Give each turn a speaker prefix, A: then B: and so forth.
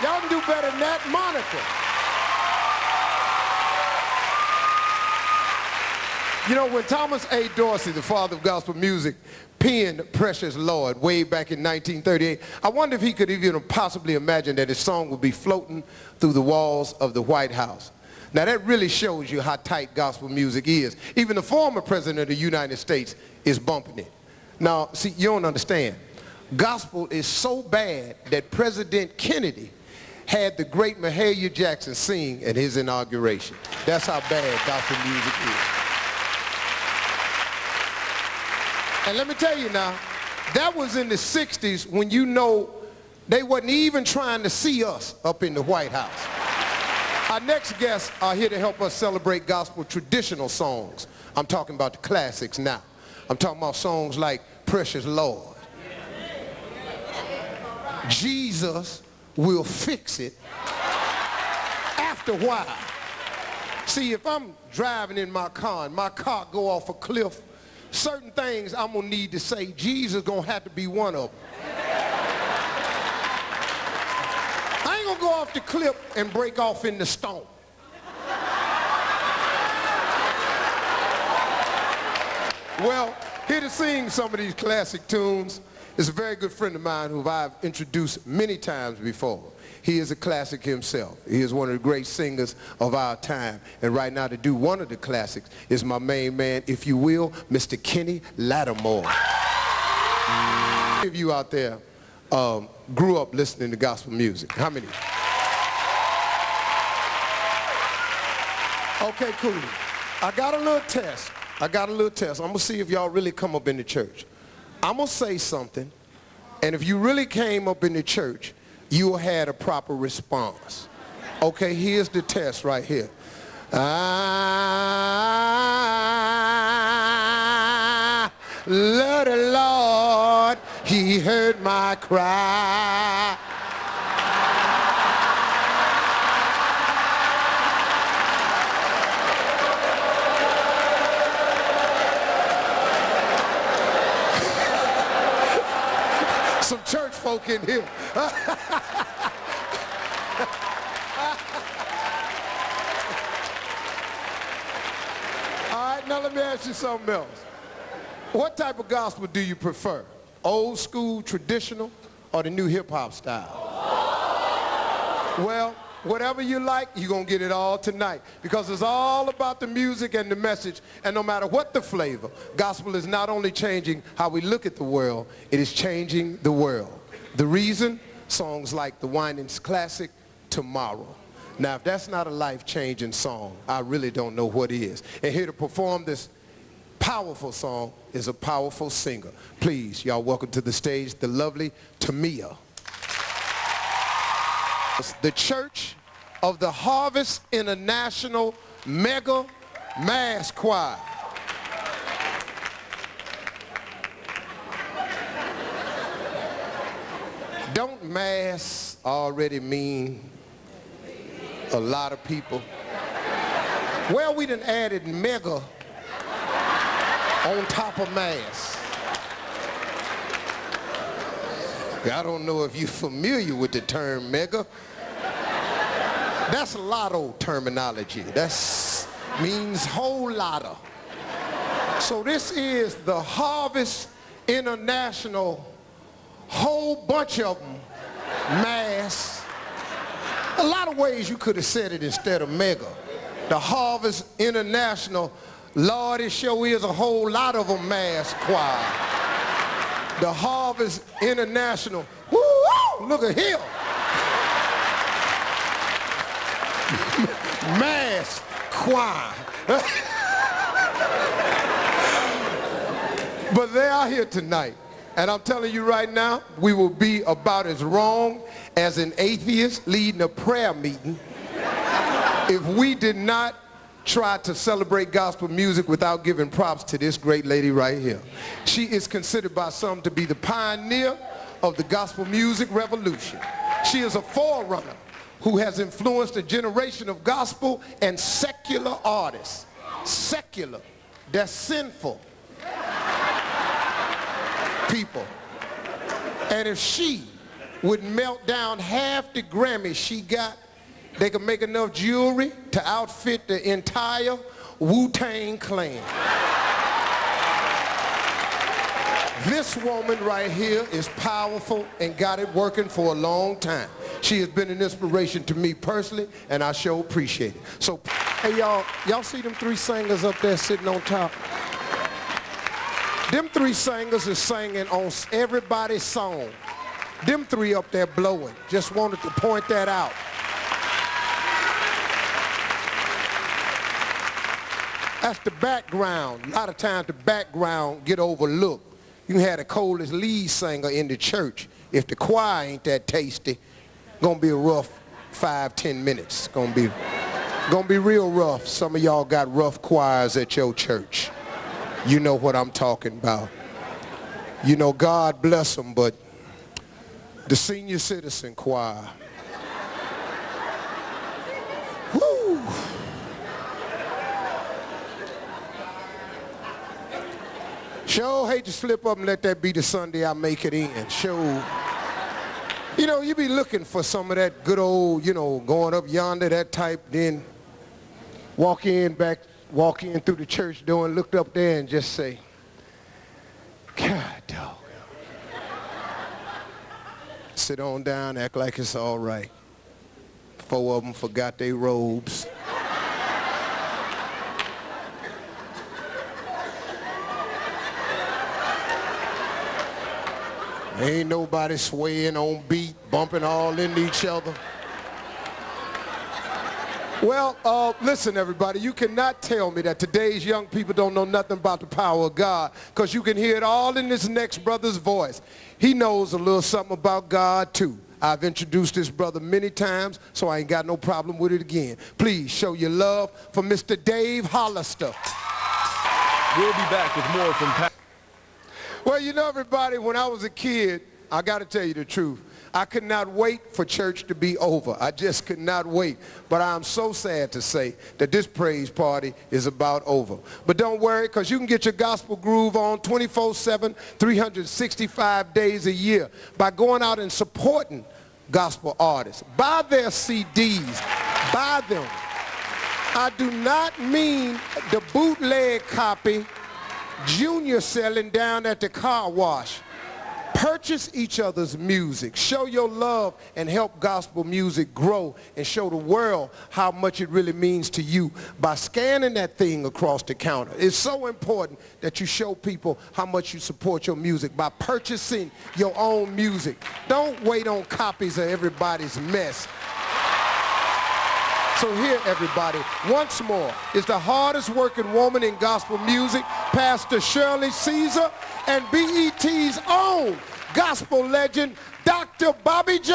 A: Y'all can do better than that, Monica. You know, when Thomas A. Dorsey, the father of gospel music, penned Precious Lord way back in 1938, I wonder if he could even possibly imagine that his song would be floating through the walls of the White House. Now that really shows you how tight gospel music is. Even the former president of the United States is bumping it. Now, see, you don't understand. Gospel is so bad that President Kennedy had the great Mahalia Jackson sing at his inauguration. That's how bad gospel music is. And let me tell you now, that was in the 60s when you know they wasn't even trying to see us up in the White House. Our next guests are here to help us celebrate gospel traditional songs. I'm talking about the classics now. I'm talking about songs like Precious Lord. Jesus Will Fix It After a While. See, if I'm driving in my car and my car go off a cliff, certain things I'm gonna need to say, Jesus gonna have to be one of them. I ain't gonna go off the cliff and break off in the storm. Well, here to sing some of these classic tunes is a very good friend of mine who I've introduced many times before. He is a classic himself. He is one of the great singers of our time. And right now to do one of the classics is my main man, if you will, Mr. Kenny Lattimore. Many of you out there grew up listening to gospel music. How many? Okay, cool. I got a little test. I'm going to see if y'all really come up in the church. I'm going to say something, and if you really came up in the church, you had a proper response. Okay, here's the test right here. I love the Lord, he heard my cry. Some church folk in here. All right, now let me ask you something else. What type of gospel do you prefer? Old school, traditional, or the new hip-hop style? Well, whatever you like, you're going to get it all tonight, because it's all about the music and the message, and no matter what the flavor, gospel is not only changing how we look at the world, it is changing the world. The reason? Songs like the Winans classic, Tomorrow. Now, if that's not a life-changing song, I really don't know what is. And here to perform this powerful song is a powerful singer. Please, y'all welcome to the stage the lovely Tamia. The Church of the Harvest International Mega Mass Choir. Don't mass already mean a lot of people? Well, we done added mega on top of mass. I don't know if you're familiar with the term mega. That's lotto terminology. That means whole lotta. So this is the Harvest International, whole bunch of them, mass. A lot of ways you could have said it instead of mega. The Harvest International, Lord, it sure is a whole lot of them mass choir. The Harvest International, woo, look at him. Mass choir. But they are here tonight. And I'm telling you right now, we will be about as wrong as an atheist leading a prayer meeting if we did not try to celebrate gospel music without giving props to this great lady right here. She is considered by some to be the pioneer of the gospel music revolution. She is a forerunner who has influenced a generation of gospel and secular artists. Secular, that's sinful people. And if she would melt down half the Grammys she got. They could make enough jewelry to outfit the entire Wu-Tang Clan. This woman right here is powerful and got it working for a long time. She has been an inspiration to me personally, and I sure appreciate it. So, hey, y'all see them three singers up there sitting on top? Them three singers is singing on everybody's song. Them three up there blowing. Just wanted to point that out. That's the background. A lot of times the background get overlooked. You had the coldest lead singer in the church. If the choir ain't that tasty, gonna be a rough 5-10 minutes. Gonna be real rough. Some of y'all got rough choirs at your church. You know what I'm talking about. You know, God bless them, but the senior citizen choir. Woo! Sure hate to slip up and let that be the Sunday I make it in. Sure. You know, you be looking for some of that good old, you know, going up yonder, that type, then walk in through the church door and look up there and just say, God, dog. Sit on down, act like it's all right. 4 of them forgot their robes. Ain't nobody swaying on beat, bumping all into each other. Well, listen, everybody, you cannot tell me that today's young people don't know nothing about the power of God, because you can hear it all in this next brother's voice. He knows a little something about God, too. I've introduced this brother many times, so I ain't got no problem with it again. Please show your love for Mr. Dave Hollister.
B: We'll be back with more from...
A: Well, you know, everybody, when I was a kid, I got to tell you the truth. I could not wait for church to be over. I just could not wait. But I'm so sad to say that this praise party is about over. But don't worry, because you can get your gospel groove on 24/7, 365 days a year by going out and supporting gospel artists. Buy their CDs. Buy them. I do not mean the bootleg copy Junior selling down at the car wash. Purchase each other's music. Show your love and help gospel music grow and show the world how much it really means to you by scanning that thing across the counter. It's so important that you show people how much you support your music by purchasing your own music. Don't wait on copies of everybody's mess. So here, everybody, once more, is the hardest working woman in gospel music, Pastor Shirley Caesar, and BET's own gospel legend, Dr. Bobby Jones.